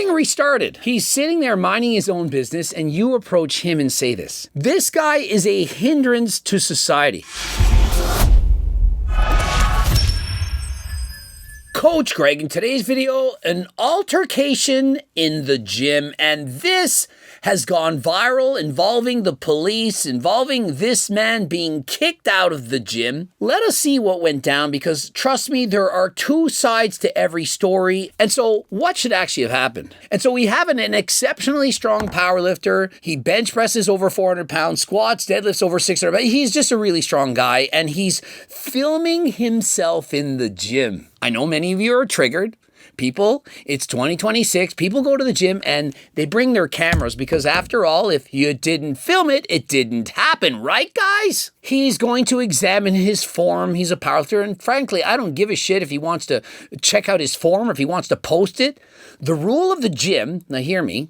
Turking restarted. He's sitting there minding his own business and you approach him and say this. This guy is a hindrance to society. Coach Greg, in today's video, an altercation in the gym, and this has gone viral, involving the police, involving this man being kicked out of the gym. Let us see what went down, because trust me, there are two sides to every story. And so what should actually have happened? And so we have an exceptionally strong powerlifter. He bench presses over 400 pounds, squats, deadlifts over 600 pounds. He's just a really strong guy, and he's filming himself in the gym. I know many of you are triggered. People, it's 2026. People go to the gym and they bring their cameras because after all, if you didn't film it, it didn't happen, right, guys? He's going to examine his form. He's a powerlifter, and frankly, I don't give a shit if he wants to check out his form or if he wants to post it. The rule of the gym, now hear me,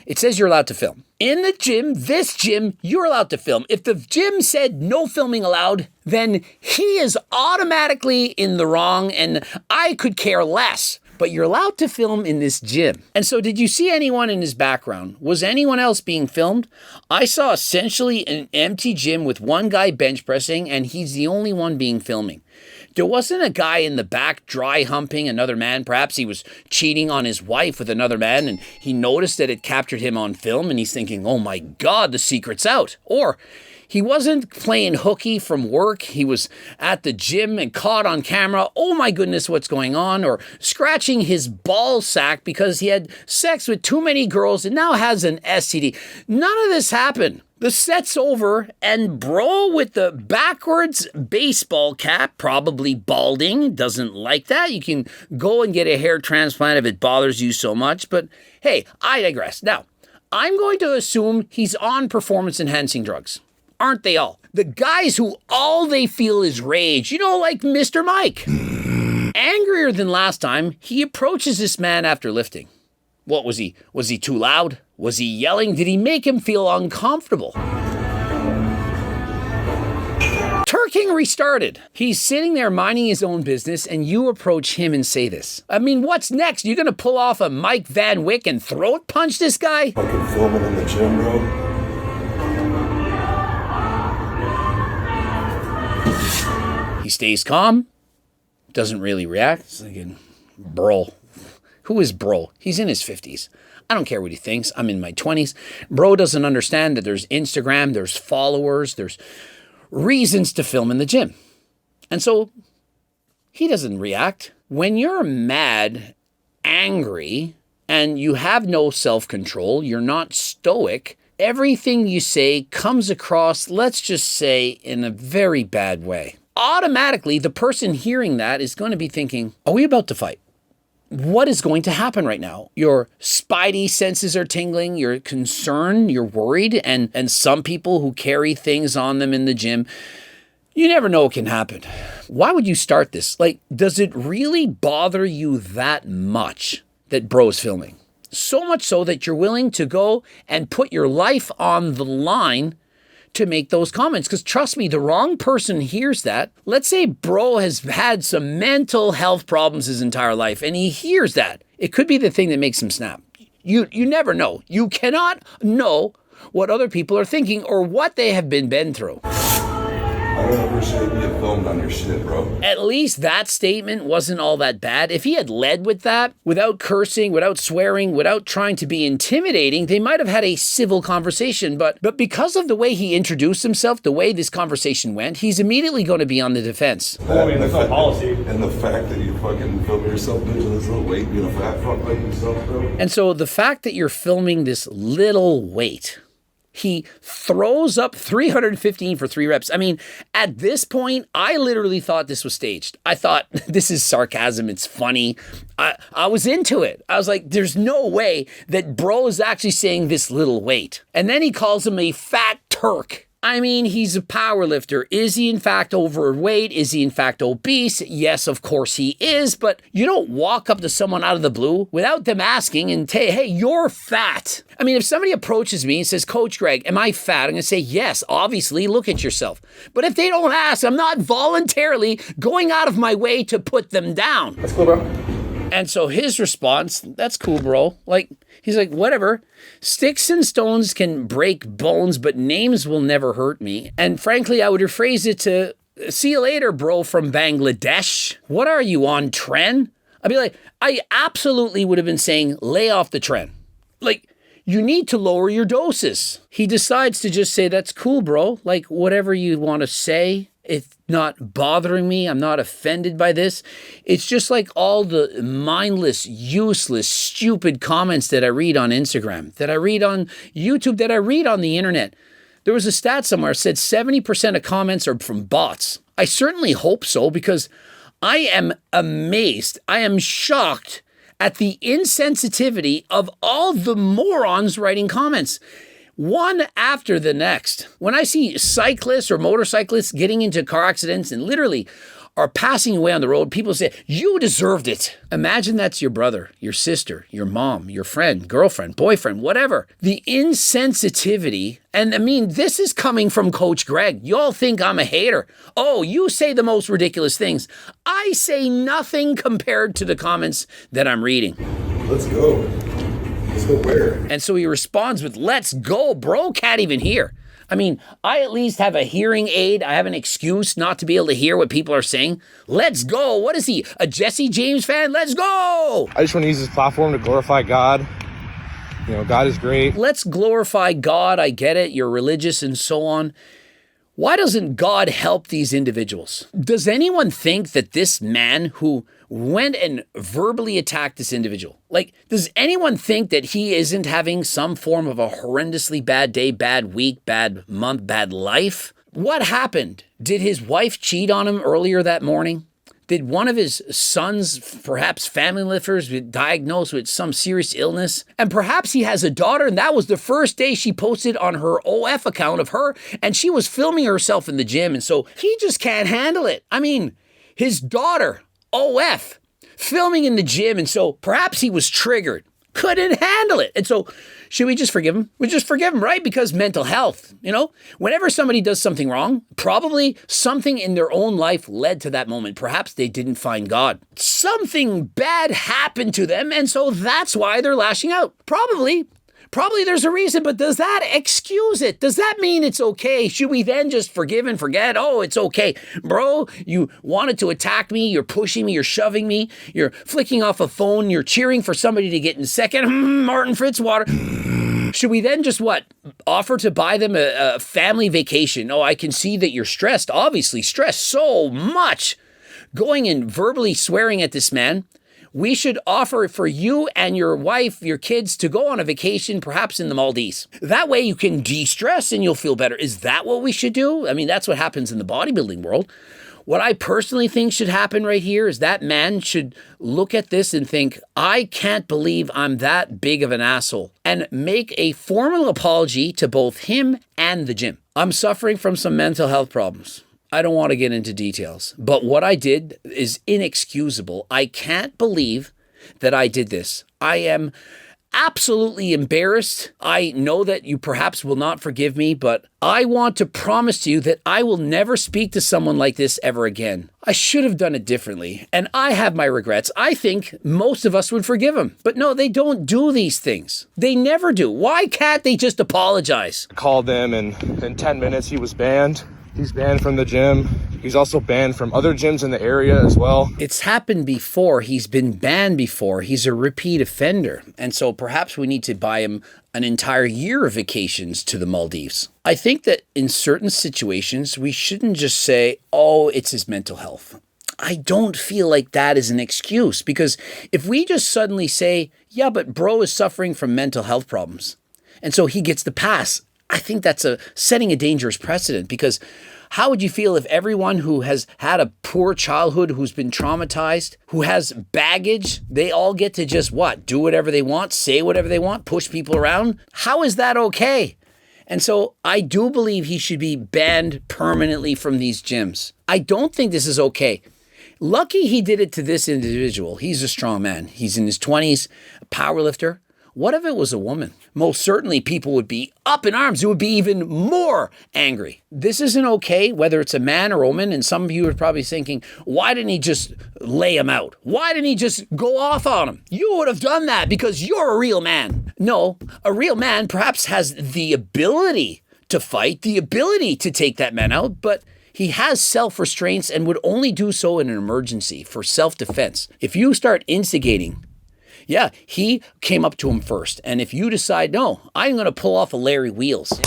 it says you're allowed to film. In the gym, this gym, you're allowed to film. If the gym said no filming allowed, then he is automatically in the wrong, and I could care less. But you're allowed to film in this gym. And so did you see anyone in his background? Was anyone else being filmed? I saw essentially an empty gym with one guy bench pressing, and he's the only one being filming. There wasn't a guy in the back dry humping another man. Perhaps he was cheating on his wife with another man and he noticed that it captured him on film and he's thinking, oh my God, the secret's out. Or he wasn't playing hooky from work. He was at the gym and caught on camera. Oh my goodness, what's going on? Or scratching his ball sack because he had sex with too many girls and now has an STD. None of this happened. The set's over, and bro with the backwards baseball cap, probably balding, doesn't like that. You can go and get a hair transplant if it bothers you so much, but hey, I digress. Now, I'm going to assume he's on performance-enhancing drugs. Aren't they all? The guys who all they feel is rage, you know, like Mr. Mike. Angrier than last time, he approaches this man after lifting. What was he? Was he too loud? Was he yelling? Did he make him feel uncomfortable? Turking restarted. He's sitting there minding his own business and you approach him and say this. I mean, what's next? You're going to pull off a Mike Van Wyck and throat punch this guy? Fucking filming in the gym, bro. He stays calm. Doesn't really react. It's like, bro. Who is bro? He's in his 50s. I don't care what he thinks. I'm in my 20s. Bro doesn't understand that there's Instagram, there's followers, there's reasons to film in the gym. And so he doesn't react. When you're mad, angry, and you have no self-control, you're not stoic, everything you say comes across, let's just say, in a very bad way. Automatically, the person hearing that is going to be thinking, are we about to fight? What is going to happen right now? Your spidey senses are tingling, you're concerned, you're worried, and some people who carry things on them in the gym, you never know what can happen. Why would you start this? Like, does it really bother you that much that bro's filming? So much so that you're willing to go and put your life on the line to make those comments. Because trust me, the wrong person hears that. Let's say bro has had some mental health problems his entire life and he hears that. It could be the thing that makes him snap. You never know. You cannot know what other people are thinking or what they have been through. I don't appreciate being filmed on your shit, bro. At least that statement wasn't all that bad. If he had led with that, without cursing, without swearing, without trying to be intimidating, they might have had a civil conversation. But because of the way he introduced himself, the way this conversation went, he's immediately going to be on the defense. I mean, that's not policy. And the fact that you fucking film yourself doing this little weight, being a fat fuck like yourself, bro. And so the fact that you're filming this little weight, he throws up 315 for 3 reps. I mean, at this point, I literally thought this was staged. I thought, this is sarcasm. It's funny. I was into it. I was like, there's no way that bro is actually saying this little weight. And then he calls him a fat Turk. I mean, he's a power lifter. Is he in fact overweight? Is he in fact obese? Yes, of course he is, but you don't walk up to someone out of the blue without them asking and say, hey, you're fat. I mean, if somebody approaches me and says, Coach Greg, am I fat? I'm going to say, yes, obviously, look at yourself. But if they don't ask, I'm not voluntarily going out of my way to put them down. That's cool, bro. And so his response, that's cool, bro. Like, he's like, whatever. Sticks and stones can break bones, but names will never hurt me. And frankly, I would rephrase it to, see you later, bro, from Bangladesh. What are you on, trend? I'd be like, I absolutely would have been saying, lay off the trend. Like, you need to lower your doses. He decides to just say, that's cool, bro. Like, whatever you want to say, it's not bothering me. I'm not offended by this. It's just like all the mindless, useless, stupid comments that I read on Instagram, that I read on YouTube, that I read on the internet. There was a stat somewhere that said 70% of comments are from bots. I certainly hope so, because I am amazed. I am shocked at the insensitivity of all the morons writing comments, one after the next. When I see cyclists or motorcyclists getting into car accidents and literally are passing away on the road, people say, you deserved it. Imagine that's your brother, your sister, your mom, your friend, girlfriend, boyfriend, whatever. The insensitivity, and I mean, this is coming from Coach Greg. Y'all think I'm a hater. Oh, you say the most ridiculous things. I say nothing compared to the comments that I'm reading. Let's go. Let's go where? And so he responds with, let's go, bro. Can't even hear. I mean, I at least have a hearing aid. I have an excuse not to be able to hear what people are saying. Let's go. What is he, a Jesse James fan? Let's go. I just want to use this platform to glorify God. You know, God is great. Let's glorify God. I get it. You're religious and so on. Why doesn't God help these individuals? Does anyone think that this man who went and verbally attacked this individual, like, does anyone think that he isn't having some form of a horrendously bad day, bad week, bad month, bad life? What happened? Did his wife cheat on him earlier that morning? Did one of his sons, perhaps family members, be diagnosed with some serious illness? And perhaps he has a daughter, and that was the first day she posted on her OF account of her, and she was filming herself in the gym, and so he just can't handle it. I mean, his daughter, OF, filming in the gym, and so perhaps he was triggered, couldn't handle it. And so should we just forgive him? We just forgive him, right? Because mental health, you know, whenever somebody does something wrong, probably something in their own life led to that moment. Perhaps they didn't find God. Something bad happened to them, and so that's why they're lashing out. Probably there's a reason, but does that excuse it? Does that mean it's okay? Should we then just forgive and forget? Oh, it's okay. Bro, you wanted to attack me, you're pushing me, you're shoving me, you're flicking off a phone, you're cheering for somebody to get in second, Martin Fitzwater. Should we then just what? Offer to buy them a family vacation? Oh, I can see that you're stressed, obviously stressed so much. Going and verbally swearing at this man. We should offer for you and your wife, your kids, to go on a vacation, perhaps in the Maldives. That way you can de-stress and you'll feel better. Is that what we should do? I mean, that's what happens in the bodybuilding world. What I personally think should happen right here is that man should look at this and think, I can't believe I'm that big of an asshole, and make a formal apology to both him and the gym. I'm suffering from some mental health problems. I don't want to get into details, but what I did is inexcusable. I can't believe that I did this. I am absolutely embarrassed. I know that you perhaps will not forgive me, but I want to promise to you that I will never speak to someone like this ever again. I should have done it differently, and I have my regrets. I think most of us would forgive him, but no, they don't do these things. They never do. Why can't they just apologize? I called them, and in 10 minutes he was banned. He's banned from the gym. He's also banned from other gyms in the area as well. It's happened before. He's been banned before. He's a repeat offender. And so perhaps we need to buy him an entire year of vacations to the Maldives. I think that in certain situations, we shouldn't just say, oh, it's his mental health. I don't feel like that is an excuse, because if we just suddenly say, yeah, but bro is suffering from mental health problems, and so he gets the pass, I think that's setting a dangerous precedent, because how would you feel if everyone who has had a poor childhood, who's been traumatized, who has baggage, they all get to just what? Do whatever they want, say whatever they want, push people around? How is that okay? And so I do believe he should be banned permanently from these gyms. I don't think this is okay. Lucky he did it to this individual. He's a strong man. He's in his 20s, a power lifter. What if it was a woman? Most certainly people would be up in arms. It would be even more angry. This isn't okay, whether it's a man or a woman. And some of you are probably thinking, why didn't he just lay him out? Why didn't he just go off on him? You would have done that because you're a real man. No, a real man perhaps has the ability to fight, the ability to take that man out, but he has self-restraints and would only do so in an emergency for self-defense. If you start instigating, yeah, he came up to him first. And if you decide, no, I'm going to pull off a Larry Wheels.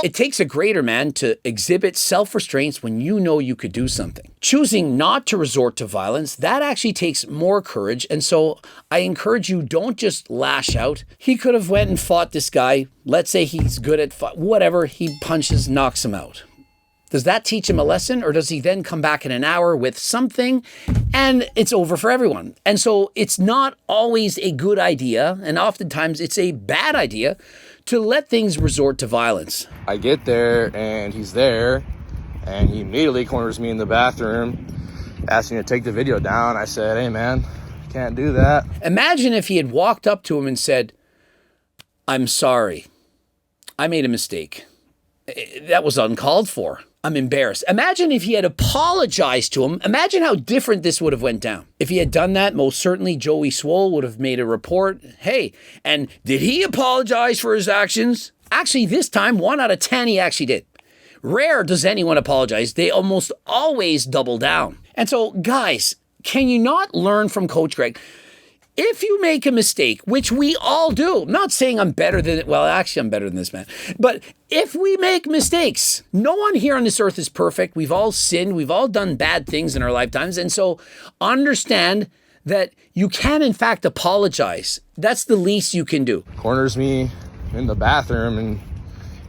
It takes a greater man to exhibit self-restraints when you know you could do something. Choosing not to resort to violence, that actually takes more courage. And so I encourage you, don't just lash out. He could have went and fought this guy. Let's say he's good at whatever. He punches, knocks him out. Does that teach him a lesson, or does he then come back in an hour with something and it's over for everyone? And so it's not always a good idea, and oftentimes it's a bad idea to let things resort to violence. I get there and he's there and he immediately corners me in the bathroom, asking to take the video down. I said, hey man, can't do that. Imagine if he had walked up to him and said, I'm sorry, I made a mistake. That was uncalled for. I'm embarrassed. Imagine if he had apologized to him. Imagine how different this would have went down. If he had done that, most certainly Joey Swole would have made a report. Hey, and did he apologize for his actions? Actually, this time, 1 out of 10, he actually did. Rare does anyone apologize. They almost always double down. And so, guys, can you not learn from Coach Greg? If you make a mistake, which we all do, I'm not saying I'm better than, well, actually I'm better than this man, but if we make mistakes, no one here on this earth is perfect. We've all sinned. We've all done bad things in our lifetimes. And so understand that you can, in fact, apologize. That's the least you can do. Corners me in the bathroom and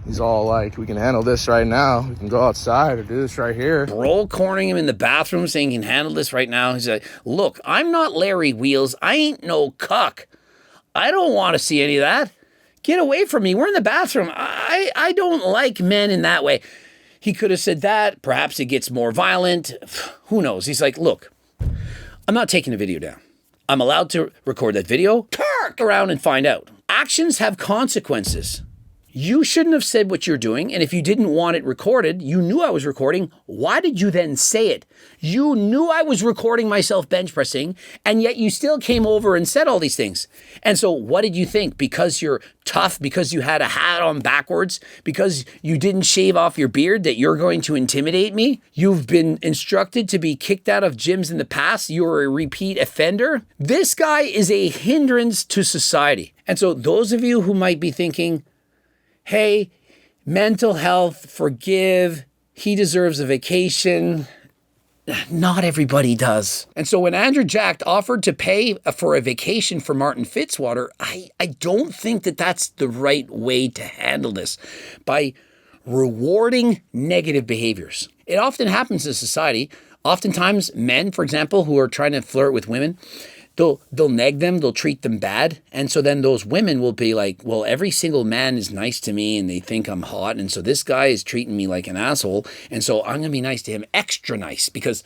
he's all like, we can handle this right now. We can go outside or do this right here. Bro cornering him in the bathroom saying he can handle this right now. He's like, look, I'm not Larry Wheels. I ain't no cuck. I don't want to see any of that. Get away from me. We're in the bathroom. I don't like men in that way. He could have said that. Perhaps it gets more violent. Who knows? He's like, look, I'm not taking the video down. I'm allowed to record that video. Turk around and find out. Actions have consequences. You shouldn't have said what you're doing, and if you didn't want it recorded, you knew I was recording, why did you then say it? You knew I was recording myself bench pressing, and yet you still came over and said all these things. And so what did you think? Because you're tough, because you had a hat on backwards, because you didn't shave off your beard, that you're going to intimidate me? You've been instructed to be kicked out of gyms in the past. You're a repeat offender. This guy is a hindrance to society. And so those of you who might be thinking, hey, mental health, forgive, he deserves a vacation. Not everybody does. And so when Andrew Jack offered to pay for a vacation for Martin Fitzwater, I don't think that that's the right way to handle this, by rewarding negative behaviors. It often happens in society. Oftentimes men, for example, who are trying to flirt with women, they'll neg them, they'll treat them bad. And so then those women will be like, well, every single man is nice to me and they think I'm hot. And so this guy is treating me like an asshole. And so I'm going to be nice to him, extra nice, because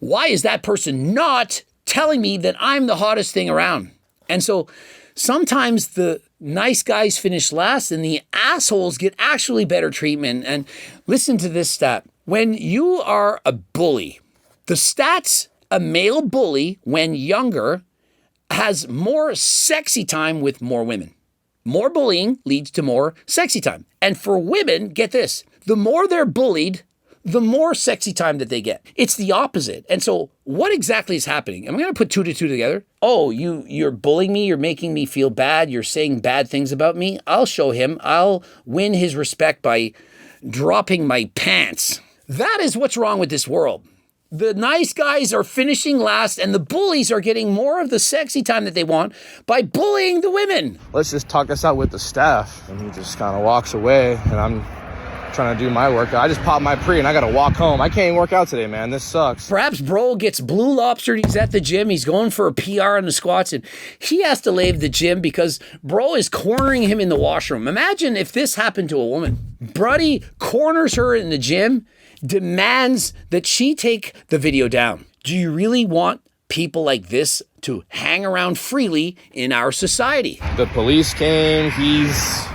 why is that person not telling me that I'm the hottest thing around? And so sometimes the nice guys finish last and the assholes get actually better treatment. And listen to this stat. When you are a bully, the stats, a male bully, when younger, has more sexy time with more women. More bullying leads to more sexy time. And for women, get this, the more they're bullied, the more sexy time that they get. It's the opposite. And so what exactly is happening? I'm going to put 2 to 2 together. Oh, you're bullying me. You're making me feel bad. You're saying bad things about me. I'll show him. I'll win his respect by dropping my pants. That is what's wrong with this world. The nice guys are finishing last and the bullies are getting more of the sexy time that they want by bullying the women. Let's just talk this out with the staff. And he just kind of walks away and I'm trying to do my workout. I just popped my pre and I got to walk home. I can't even work out today, man. This sucks. Perhaps bro gets blue lobstered. He's at the gym. He's going for a PR on the squats and he has to leave the gym because bro is cornering him in the washroom. Imagine if this happened to a woman. Bruddy corners her in the gym, demands that she take the video down. Do you really want people like this to hang around freely in our society. The police came, he's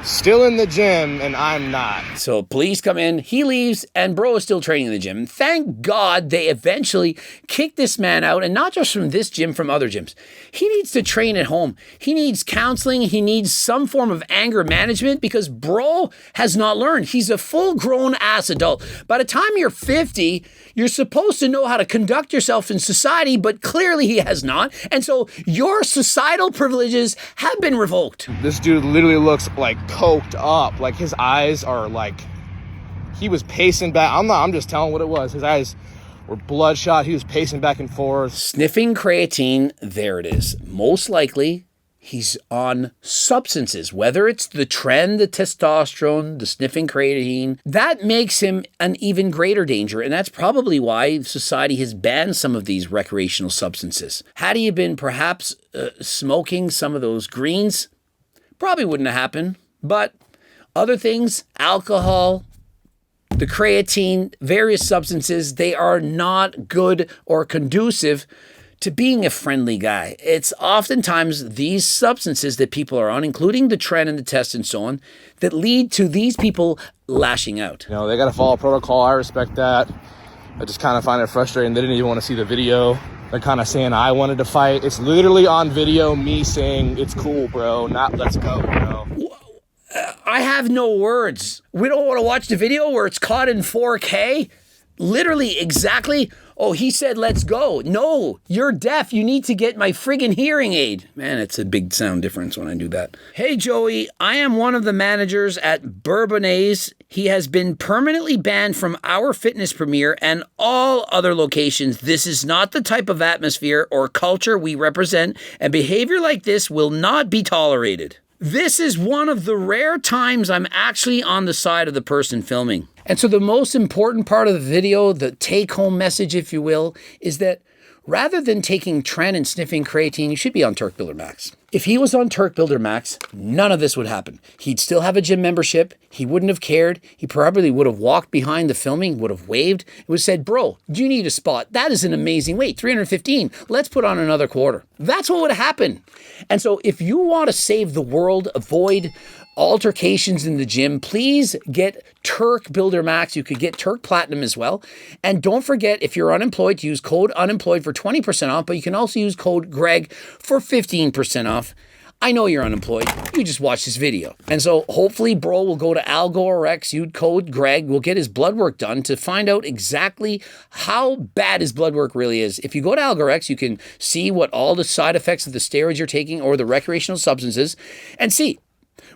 still in the gym and I'm not. So police come in, he leaves, and bro is still training in the gym. Thank God they eventually kicked this man out, and not just from this gym, from other gyms. He needs to train at home. He needs counseling. He needs some form of anger management because bro has not learned. He's a full-grown ass adult. By the time you're 50, you're supposed to know how to conduct yourself in society, but clearly he has not. And so your societal privileges have been revoked. This dude literally looks like coked up. Like his eyes are like, he was pacing back. I'm just telling what it was. His eyes were bloodshot. He was pacing back and forth. Sniffing creatine, there it is. Most likely, he's on substances, whether it's the trend, the testosterone, the sniffing creatine. That makes him an even greater danger, and that's probably why society has banned some of these recreational substances. Had he been perhaps smoking some of those greens, probably wouldn't have happened. But other things, alcohol, the creatine, various substances, they are not good or conducive to being a friendly guy. It's oftentimes these substances that people are on, including the trend and the test and so on, that lead to these people lashing out. You know, they got to follow protocol. I respect that. I just kind of find it frustrating. They didn't even want to see the video. They're kind of saying I wanted to fight. It's literally on video, me saying, it's cool, bro, not let's go, you know? I have no words. We don't want to watch the video where it's caught in 4K. Literally, exactly. Oh, he said, let's go. No, you're deaf. You need to get my friggin' hearing aid. Man, it's a big sound difference when I do that. Hey, Joey, I am one of the managers at Bourbonnais. He has been permanently banned from our fitness premiere and all other locations. This is not the type of atmosphere or culture we represent, and behavior like this will not be tolerated. This is one of the rare times I'm actually on the side of the person filming. And so the most important part of the video, the take-home message, if you will, is that rather than taking tren and sniffing creatine, you should be on Turk Builder Max. If he was on Turk Builder Max, none of this would happen. He'd still have a gym membership. He wouldn't have cared. He probably would have walked behind the filming, would have waved. It would have said, bro, do you need a spot? That is an amazing weight, 315. Let's put on another quarter. That's what would have happened. And so if you want to save the world, avoid altercations in the gym, please get Turk Builder Max. You could get Turk Platinum as well. And don't forget, if you're unemployed, to use code unemployed for 20% off, but you can also use code Greg for 15% off. I know you're unemployed. You just watched this video. And so hopefully bro will go to AlgoRx, use code Greg, will get his blood work done to find out exactly how bad his blood work really is. If you go to AlgoRx, you can see what all the side effects of the steroids you're taking or the recreational substances and see,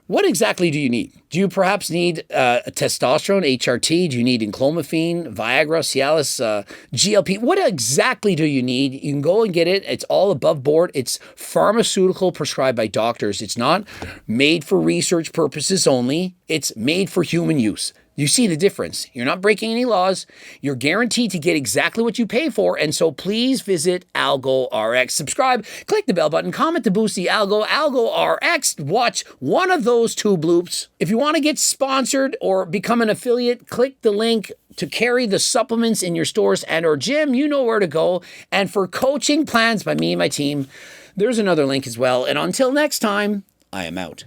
what exactly do you need? Do you perhaps need testosterone, HRT? Do you need enclomiphene, Viagra, Cialis, GLP? What exactly do you need? You can go and get it. It's all above board. It's pharmaceutical prescribed by doctors. It's not made for research purposes only. It's made for human use. You see the difference. You're not breaking any laws. You're guaranteed to get exactly what you pay for. And so please visit AlgoRx. Subscribe, click the bell button, comment to boost the algo. AlgoRx, watch one of those two bloops. If you want to get sponsored or become an affiliate, click the link to carry the supplements in your stores and or gym. You know where to go. And for coaching plans by me and my team, there's another link as well. And until next time, I am out.